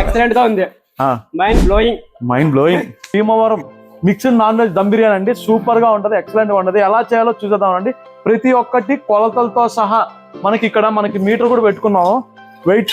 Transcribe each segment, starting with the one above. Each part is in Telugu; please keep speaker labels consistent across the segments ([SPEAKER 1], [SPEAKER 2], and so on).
[SPEAKER 1] ఎక్సలెంట్ గా ఉంది, mind blowing.
[SPEAKER 2] Bhimavaram mixed non veg dum biryani అండి, సూపర్ గా ఉంటది, ఎక్సలెంట్ గా ఉంటది. ఎలా చేయాలో చూసేద్దామండి. ప్రతి ఒక్కటి కొలతలతో సహా మనకి మీటర్ కూడా పెట్టుకున్నాము. వెయిట్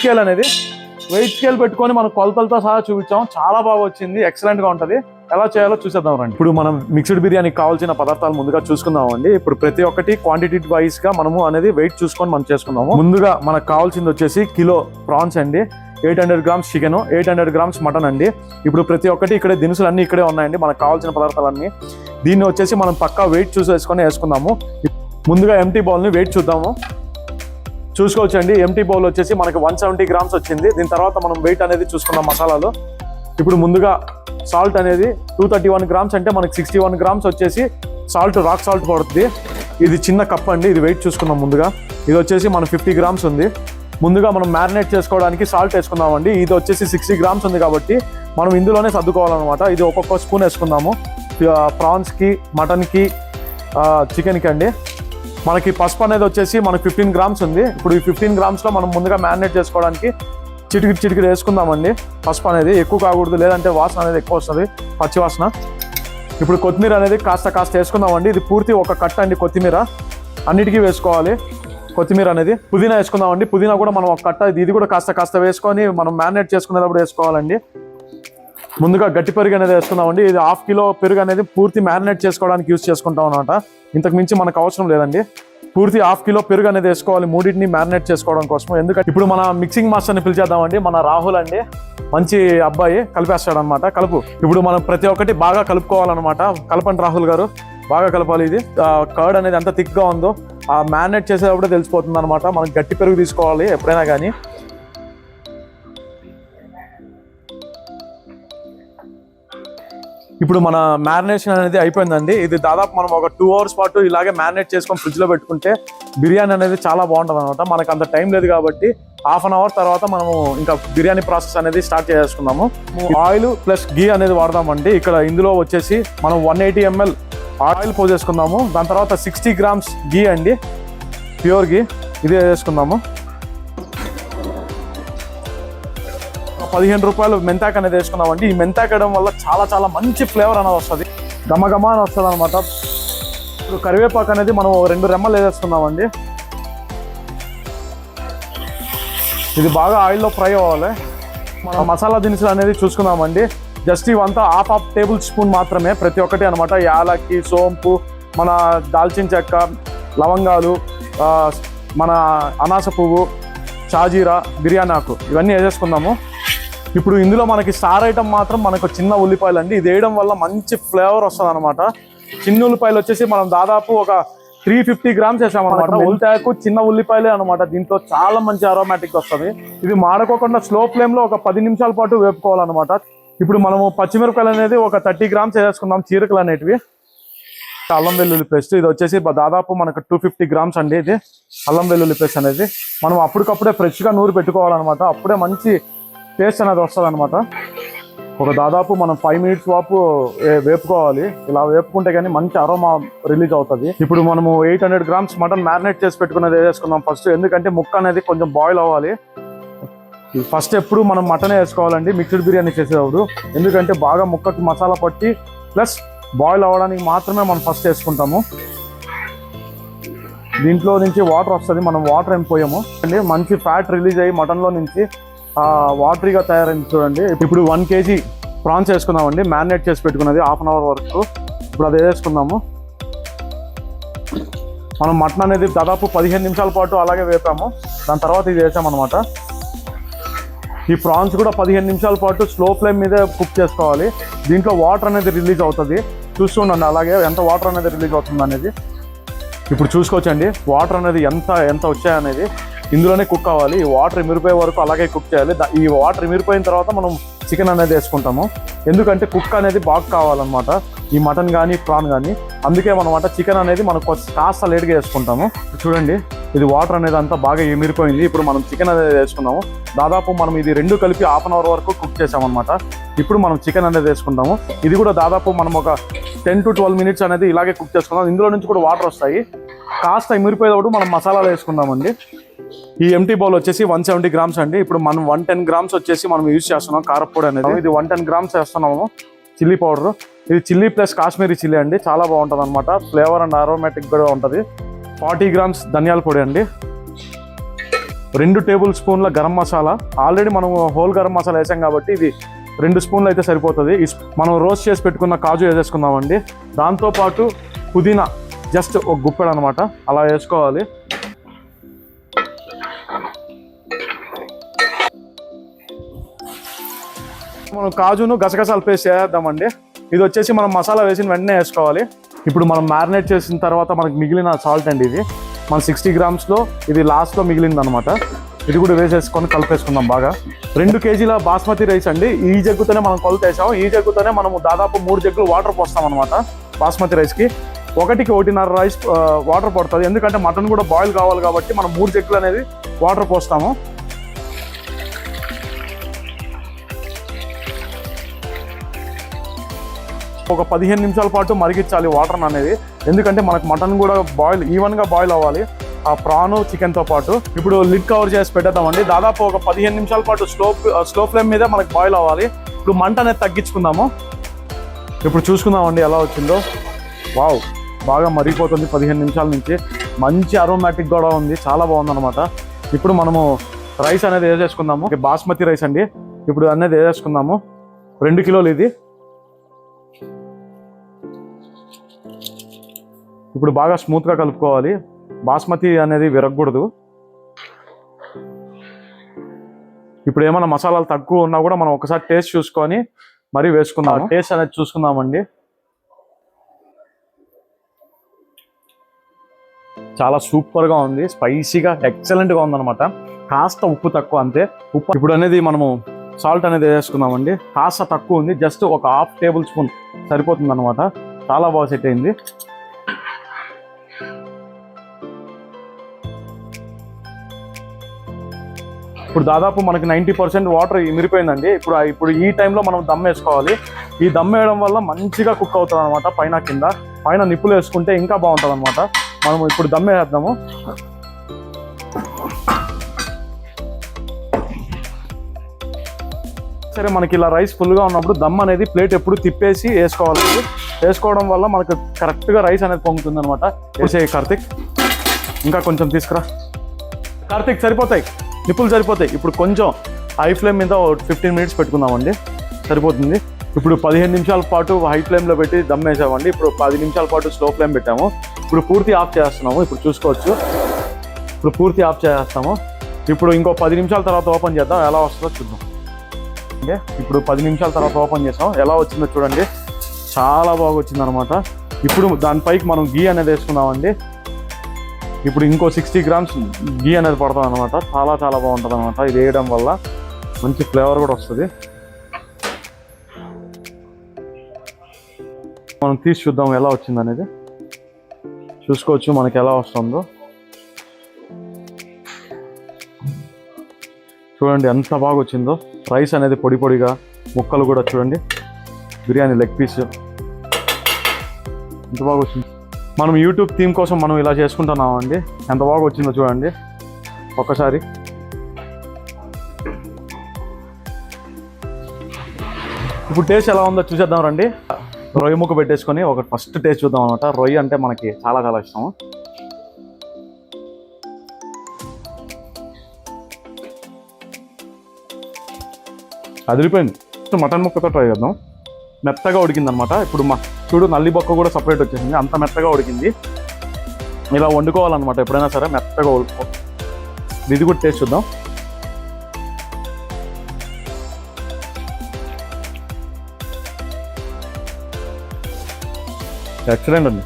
[SPEAKER 2] స్కేల్ పెట్టుకొని మనం కొలతలతో సహా చూపించాం. చాలా బాగా వచ్చింది, ఎక్సలెంట్ గా ఉంటది. ఎలా చేయాలో చూసేద్దాం రండి. ఇప్పుడు మనం మిక్స్డ్ బిర్యానీకి కావాల్సిన పదార్థాలు ముందుగా చూసుకుందాం అండి. ఇప్పుడు ప్రతి ఒక్కటి క్వాంటిటీ వైజ్ గా మనము అనేది వెయిట్ చూసుకొని మనం చేసుకుందాము. ముందుగా మనకు కావాల్సింది వచ్చేసి కిలో ప్రాన్స్ అండి, 800 grams చికెన్, 800 grams మటన్ అండి. ఇప్పుడు ప్రతి ఒక్కటి ఇక్కడే దినుసులు అన్ని ఇక్కడే ఉన్నాయండి, మనకు కావాల్సిన పదార్థాలన్నీ. దీన్ని వచ్చేసి మనం పక్కా వెయిట్ చూసేసుకొని వేసుకుందాము. ముందుగా ఎంటీ బౌల్ని వెయిట్ చూసుకోవచ్చండి. ఎంటీ బౌల్ వచ్చేసి మనకి 170 grams వచ్చింది. దీని తర్వాత మనం వెయిట్ అనేది చూసుకుందాం మసాలాలో. ఇప్పుడు ముందుగా సాల్ట్ అనేది 231 grams అంటే మనకి 61 grams వచ్చేసి సాల్ట్, రాక్ సాల్ట్ పడుతుంది. ఇది చిన్న కప్ అండి, ఇది వెయిట్ చూసుకుందాం ముందుగా. ఇది వచ్చేసి మన 50 grams ఉంది. ముందుగా మనం మ్యారినేట్ చేసుకోవడానికి సాల్ట్ వేసుకుందామండి. ఇది వచ్చేసి 60 grams ఉంది కాబట్టి మనం ఇందులోనే సర్దుకోవాలన్నమాట. ఇది ఒక్కొక్క స్పూన్ వేసుకుందాము. ప్రాన్స్కి, మటన్కి, చికెన్కి అండి. మనకి పసుపు అనేది వచ్చేసి మనకి 15 grams ఉంది. ఇప్పుడు ఈ 15 gramsలో మనం ముందుగా మ్యారినేట్ చేసుకోవడానికి చిటికి వేసుకుందామండి. పసుపు అనేది ఎక్కువ కాకూడదు, లేదంటే వాసన అనేది ఎక్కువ వస్తుంది, పచ్చి వాసన. ఇప్పుడు కొత్తిమీర అనేది కాస్త వేసుకుందామండి. ఇది పూర్తి ఒక కట్ట అండి కొత్తిమీర, అన్నిటికీ వేసుకోవాలి కొత్తిమీర అనేది. పుదీనా వేసుకుందామండి. పుదీనా కూడా మనం ఒక కట్ట, ఇది కూడా కాస్త వేసుకొని మనం మ్యారినేట్ చేసుకునేటప్పుడు వేసుకోవాలండి. ముందుగా గట్టి పెరుగు అనేది వేసుకుందామండి. ఇది 1/2 kilo పెరుగు అనేది పూర్తి మ్యారినేట్ చేసుకోవడానికి యూజ్ చేసుకుంటాం అనమాట. ఇంతకు మించి మనకు అవసరం లేదండి. పూర్తి 1/2 kilo పెరుగు అనేది వేసుకోవాలి మూడింటిని మ్యారినేట్ చేసుకోవడం కోసం. ఎందుకంటే ఇప్పుడు మన మిక్సింగ్ మాస్టర్ని పిలిచేద్దామండి. మన రాహుల్ అండి, మంచి అబ్బాయి, కలిపేస్తాడు అనమాట. కలుపు. ఇప్పుడు మనం ప్రతి ఒక్కటి బాగా కలుపుకోవాలన్నమాట. కలపండి రాహుల్ గారు, బాగా కలపాలి. ఇది కర్డ్ అనేది ఎంత థిక్గా ఉందో ఆ మ్యారినేట్ చేసేటప్పుడే తెలిసిపోతుంది అనమాట. మనం గట్టి పెరుగు తీసుకోవాలి ఎప్పుడైనా కానీ. ఇప్పుడు మన మ్యారినేషన్ అనేది అయిపోయిందండి. ఇది దాదాపు మనం ఒక 2 hours పాటు ఇలాగే మ్యారినేట్ చేసుకొని ఫ్రిడ్జ్లో పెట్టుకుంటే బిర్యానీ అనేది చాలా బాగుంటుంది అనమాట. మనకు అంత టైం లేదు కాబట్టి 1/2 hour తర్వాత మనము ఇంకా బిర్యానీ ప్రాసెస్ అనేది స్టార్ట్ చేసుకుందాము. ఆయిల్ ప్లస్ గీ అనేది వాడదామండి. ఇక్కడ ఇందులో వచ్చేసి మనం 180 ml ఆయిల్ పోసేసుకుందాము. దాని తర్వాత 60 grams గీ అండి, ప్యూర్ గీ, ఇది వేసుకుందాము. 15 రూపాయలు మెంతాక్ అనేది వేసుకున్నామండి. ఈ మెంతాక్ వేయడం వల్ల చాలా మంచి ఫ్లేవర్ అనేది వస్తుంది, గమగమ అని వస్తుంది అనమాట. ఇప్పుడు కరివేపాకు అనేది మనం 2 రెమ్మలు వేసేసుకుందామండి. ఇది బాగా ఆయిల్లో ఫ్రై అవ్వాలి. మన మసాలా దినుసులు అనేది చూసుకుందామండి. జస్ట్ ఇవంతా హాఫ్ టేబుల్ స్పూన్ మాత్రమే ప్రతి ఒక్కటి అనమాట. యాలక్కి, సోంపు, మన దాల్చిన చెక్క, లవంగాలు, మన అనాస పువ్వు, షాజీరా, బిర్యానీ ఆకు, ఇవన్నీ వేసేసుకుందాము. ఇప్పుడు ఇందులో మనకి స్టార్ ఐటమ్ మాత్రం మనకు చిన్న ఉల్లిపాయలు అండి. ఇది వేయడం వల్ల మంచి ఫ్లేవర్ వస్తుంది అనమాట. చిన్న ఉల్లిపాయలు వచ్చేసి మనం దాదాపు ఒక 350 grams వేసామన్నమాట. ఉల్లిపాయకు చిన్న ఉల్లిపాయలే అనమాట. దీంతో చాలా మంచి అరోమాటిక్ వస్తుంది. ఇది మాడుకోకుండా స్లో ఫ్లేమ్లో ఒక 10 నిమిషాల పాటు వేపుకోవాలన్నమాట. ఇప్పుడు మనము పచ్చిమిరపకాయలు అనేది ఒక 30 grams వేసుకుందాం, చీరకలు అనేటివి. అల్లం వెల్లుల్లి పేస్ట్, ఇది వచ్చేసి దాదాపు మనకు 250 grams అండి. ఇది అల్లం వెల్లుల్లి పేస్ట్ అనేది మనం అప్పటికప్పుడే ఫ్రెష్గా నూరి పెట్టుకోవాలన్నమాట. అప్పుడే మంచి టేస్ట్ అనేది వస్తుంది అనమాట. ఒక దాదాపు మనం 5 minutes వాపు వేపుకోవాలి. ఇలా వేపుకుంటే కానీ మంచి అరోమా రిలీజ్ అవుతుంది. ఇప్పుడు మనము 800 grams మటన్ మ్యారినేట్ చేసి పెట్టుకునేది వేసుకుందాం ఫస్ట్. ఎందుకంటే ముక్క అనేది కొంచెం బాయిల్ అవ్వాలి. ఫస్ట్ ఎప్పుడు మనం మటనే వేసుకోవాలండి మిక్స్డ్ బిర్యానీ చేసేటప్పుడు. ఎందుకంటే బాగా ముక్కకి మసాలా పట్టి ప్లస్ బాయిల్ అవ్వడానికి మాత్రమే మనం ఫస్ట్ వేసుకుంటాము. దీంట్లో నుంచి వాటర్ వస్తుంది, మనం వాటర్ ఏం పోయాము అండి. మంచి ఫ్యాట్ రిలీజ్ అయ్యి మటన్లో నుంచి వాటరీగా తయారైంది చూడండి. ఇప్పుడు 1 kg ప్రాన్స్ వేసుకుందామండి, మ్యారినేట్ చేసి పెట్టుకున్నది 1/2 hour వరకు. ఇప్పుడు అది వేసుకుందాము. మనం మటన్ అనేది దాదాపు 15 నిమిషాల పాటు అలాగే వేపాము. దాని తర్వాత ఇది వేసామన్నమాట. ఈ ప్రాన్స్ కూడా 15 నిమిషాల పాటు స్లో ఫ్లేమ్ మీదే కుక్ చేసుకోవాలి. దీంట్లో వాటర్ అనేది రిలీజ్ అవుతుంది, చూస్తుండండి అలాగే ఎంత వాటర్ అనేది రిలీజ్ అవుతుంది అనేది. ఇప్పుడు చూసుకోవచ్చండి వాటర్ అనేది ఎంత వచ్చాయనేది. ఇందులోనే కుక్ అవ్వాలి. ఈ వాటర్ ఇమిరిపోయే వరకు అలాగే కుక్ చేయాలి. ఈ వాటర్ ఇమిరిపోయిన తర్వాత మనం చికెన్ అనేది వేసుకుంటాము. ఎందుకంటే కుక్ అనేది బాగా కావాలన్నమాట, ఈ మటన్ కానీ ప్రాన్ కానీ. అందుకే అనమాట చికెన్ అనేది మనం కాస్త లేట్గా వేసుకుంటాము. చూడండి ఇది వాటర్ అనేది అంతా బాగా ఇమిరిపోయింది. ఇప్పుడు మనం చికెన్ అనేది వేసుకున్నాము. దాదాపు మనం ఇది 2 కలిపి 1/2 hour వరకు కుక్ చేసామన్నమాట. ఇప్పుడు మనం చికెన్ అనేది వేసుకుంటాము. ఇది కూడా దాదాపు మనం ఒక 10 to 12 minutes అనేది ఇలాగే కుక్ చేసుకుందాం. ఇందులో నుంచి కూడా వాటర్ వస్తాయి. కాస్త ఇమిరిపోయేటప్పుడు మనం మసాలాలు వేసుకుందామండి. ఈ ఎంటీ బౌల్ వచ్చేసి 170 గ్రామ్స్ అండి. ఇప్పుడు మనం 110 గ్రామ్స్ వచ్చేసి మనం యూజ్ చేస్తున్నాం కారపొడి అనేది. ఇది 110 గ్రామ్స్ వేస్తున్నాము చిల్లీ పౌడర్. ఇది చిల్లీ ప్లస్ కాశ్మీరీ చిల్లీ అండి, చాలా బాగుంటుంది అనమాట. ఫ్లేవర్ అండ్ అరోమాటిక్ కూడా ఉంటుంది. 40 గ్రామ్స్ ధనియాల పొడి అండి. 2 టేబుల్ స్పూన్ల గరం మసాలా. ఆల్రెడీ మనం హోల్ గరం మసాలా వేసాం కాబట్టి ఇది 2 స్పూన్లు అయితే సరిపోతుంది. మనం రోస్ట్ చేసి పెట్టుకున్న కాజు వేసేసుకుందామండి. దాంతోపాటు పుదీనా జస్ట్ ఒక గుప్పెడు అనమాట, అలా వేసుకోవాలి. మనం కాజును గసగసాలు పేస్ట్ చేద్దామండి. ఇది వచ్చేసి మనం మసాలా వేసిన వెంటనే వేసుకోవాలి. ఇప్పుడు మనం మ్యారినేట్ చేసిన తర్వాత మనకు మిగిలిన సాల్ట్ అండి. ఇది మన 60 గ్రామ్స్లో ఇది లాస్ట్లో మిగిలింది అనమాట. ఇది కూడా వేసేసుకొని కలిపేసుకుందాం బాగా. 2 కేజీల బాస్మతి రైస్ అండి. ఈ జగ్గుతోనే మనం కొలత వేసాము. ఈ జగ్గుతోనే మనము దాదాపు 3 జగ్గులు వాటర్ పోస్తాం అనమాట. బాస్మతి రైస్కి 1కి 1.5 రైస్ వాటర్ పడుతుంది. ఎందుకంటే మటన్ కూడా బాయిల్ కావాలి కాబట్టి మనం 3 జగ్గులు అనేది వాటర్ పోస్తాము. ఒక 15 నిమిషాల పాటు మరిగించాలి వాటర్ అనేది. ఎందుకంటే మనకు మటన్ కూడా ఈవెన్గా బాయిల్ అవ్వాలి, ఆ ప్రాను చికెన్తో పాటు. ఇప్పుడు లిడ్ కవర్ చేసి పెట్టేద్దామండి. దాదాపు ఒక 15 నిమిషాల పాటు స్లో ఫ్లేమ్ మీద మనకు బాయిల్ అవ్వాలి. ఇప్పుడు మంట అనేది తగ్గించుకుందాము. ఇప్పుడు చూసుకుందామండి ఎలా వచ్చిందో. వావ్, బాగా మరిగిపోతుంది 15 నిమిషాల నుంచి. మంచి అరోమాటిక్ కూడా ఉంది, చాలా బాగుందన్నమాట. ఇప్పుడు మనము రైస్ అనేది వేసేసుకుందాము. బాస్మతి రైస్ అండి. ఇప్పుడు అనేది వేసేసుకుందాము. 2 కిలోలు ఇది. ఇప్పుడు బాగా స్మూత్గా కలుపుకోవాలి. బాస్మతి అనేది విరగకూడదు. ఇప్పుడు ఏమైనా మసాలాలు తక్కువ ఉన్నా కూడా మనం ఒకసారి టేస్ట్ చూసుకొని మరీ వేసుకుందాం. టేస్ట్ అనేది చూసుకుందామండి. చాలా సూపర్గా ఉంది, స్పైసీగా ఎక్సలెంట్గా ఉందన్నమాట. కాస్త ఉప్పు తక్కువ, అంతే. ఉప్పు ఇప్పుడు అనేది మనము సాల్ట్ అనేది వేసుకుందామండి. కాస్త తక్కువ ఉంది, జస్ట్ ఒక 1/2 టేబుల్ స్పూన్ సరిపోతుంది అనమాట. చాలా బాగా సెట్ అయింది. ఇప్పుడు దాదాపు మనకి 90% వాటర్ మిరిపోయిందండి. ఇప్పుడు ఈ టైంలో మనం దమ్ వేసుకోవాలి. ఈ దమ్ వేయడం వల్ల మంచిగా కుక్ అవుతుంది అనమాట. పైన నిప్పులు వేసుకుంటే ఇంకా బాగుంటుంది అనమాట. మనం ఇప్పుడు దమ్ వేసేద్దాము. సరే, మనకి ఇలా రైస్ ఫుల్గా ఉన్నప్పుడు దమ్ అనేది ప్లేట్ ఎప్పుడు తిప్పేసి వేసుకోవాలి. వేసుకోవడం వల్ల మనకు కరెక్ట్గా రైస్ అనేది పొంగుతుంది అనమాట. వేసే కార్తిక్, ఇంకా కొంచెం తీసుకురా. కార్తిక్, సరిపోతాయి, నిప్పులు సరిపోతాయి. ఇప్పుడు కొంచెం హై ఫ్లేమ్ మీద 15 మినిట్స్ పెట్టుకుందామండి, సరిపోతుంది. ఇప్పుడు 15 నిమిషాల పాటు హై ఫ్లేమ్లో పెట్టి దమ్ వేసామండి. ఇప్పుడు 10 నిమిషాల పాటు స్లో ఫ్లేమ్ పెట్టాము. ఇప్పుడు పూర్తి ఆఫ్ చేస్తున్నాము. ఇప్పుడు చూసుకోవచ్చు, ఇప్పుడు పూర్తి ఆఫ్ చేస్తాము. ఇప్పుడు ఇంకో 10 నిమిషాల తర్వాత ఓపెన్ చేద్దాం, ఎలా వస్తుందో చూద్దాం. ఓకే, ఇప్పుడు 10 నిమిషాల తర్వాత ఓపెన్ చేస్తాం. ఎలా వచ్చిందో చూడండి, చాలా బాగా వచ్చింది అనమాట. ఇప్పుడు దానిపైకి మనం గీ అనేది వేసుకుందామండి. ఇప్పుడు ఇంకో 60 గ్రామ్స్ గీ అనేది పడతాం అనమాట. చాలా చాలా బాగుంటుంది అనమాట. ఇది వేయడం వల్ల మంచి ఫ్లేవర్ కూడా వస్తుంది. మనం తీసి చూద్దాం ఎలా వచ్చింది అనేది. చూసుకోవచ్చు మనకి ఎలా వస్తుందో. చూడండి ఎంత బాగా వచ్చిందో. రైస్ అనేది పొడి పొడిగా, ముక్కలు కూడా చూడండి, బిర్యానీ లెగ్ పీస్ ఎంత బాగా వచ్చింది. మనం యూట్యూబ్ థీమ్ కోసం మనం ఇలా చేసుకుంటున్నామండి. ఎంత బాగా వచ్చిందో చూడండి ఒక్కసారి. ఇప్పుడు టేస్ట్ ఎలా ఉందో చూసేద్దాం రండి. రొయ్య ముక్క పెట్టేసుకొని ఒక ఫస్ట్ టేస్ట్ చూద్దాం అనమాట. రొయ్య అంటే మనకి చాలా చాలా ఇష్టం. అదిరిపోయింది. మటన్ ముక్కతో ట్రై చేద్దాం. మెత్తగా ఉడికింది అనమాట. ఇప్పుడు చూడు, నల్లి బొక్క కూడా సపరేట్ వచ్చేసింది, అంత మెత్తగా ఉడికింది. ఇలా వండుకోవాలన్నమాట ఎప్పుడైనా సరే, మెత్తగా ఉడుకో. ఇది కూడా టేస్ట్ చూద్దాం. ఎక్సలెంట్ అండి,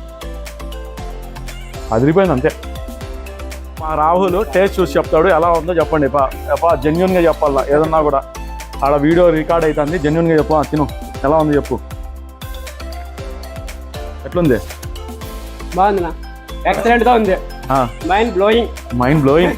[SPEAKER 2] అదిరిపోయింది అంతే. మా రాహుల్ టేస్ట్ చూసి చెప్తాడు, ఎలా ఉందో చెప్పండి. జెన్యున్గా చెప్పాలా, ఏదన్నా కూడా. ఆడ వీడియో రికార్డ్ అవుతుంది, జెన్యున్గా చెప్పు. తిను, ఎలా ఉంది చెప్పు. ఎట్లుంది?
[SPEAKER 1] బాగుంది, ఎక్సలెంట్ గా ఉంది. Mind blowing.